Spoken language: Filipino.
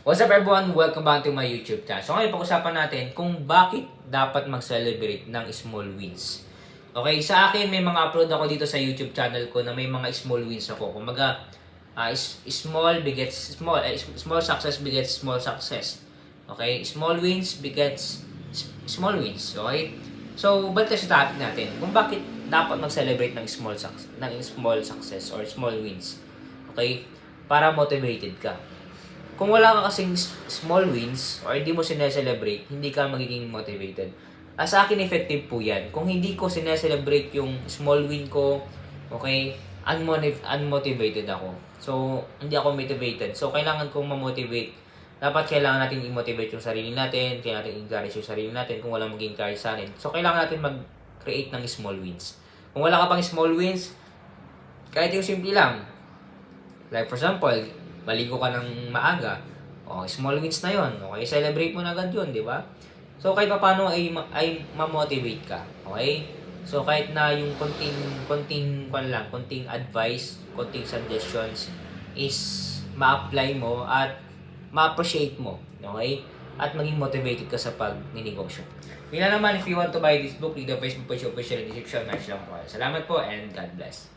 What's up everyone? Welcome back to my YouTube channel. So ngayon pag-usapan natin kung bakit dapat mag-celebrate ng small wins. Okay, sa akin may mga upload ako dito sa YouTube channel ko na may mga small wins ako. Kumaga, small begets small, small success begets small success. Okay, small wins begets small wins. Okay? So, balik sa topic natin. Kung bakit dapat mag-celebrate ng small success or small wins. Okay? Para motivated ka. Kung wala ka kasing small wins or hindi mo sineselebrate, hindi ka magiging motivated. Sa akin, effective po yan. Kung hindi ko sineselebrate yung small win ko, okay, unmotivated ako. So, hindi ako motivated. So, kailangan kong ma-motivate. Kailangan natin i-motivate yung sarili natin, kailangan natin i-encourage yung sarili natin kung walang mag-encourage sa atin. So, kailangan natin mag-create ng small wins. Kung wala ka pang small wins, kahit yung simple lang. Like for example, maligo ka ng maaga, small wins na yon. Okay, celebrate mo na agad yun, di ba? So, kahit pa paano ay ma-motivate ka. Okay? So, kahit na yung konting advice, konting suggestions is ma-apply mo at ma-appreciate mo. Okay? At maging motivated ka sa pag-ninegosyo. Yun na naman, if you want to buy this book, leave the Facebook page official in the description. Salamat po and God bless.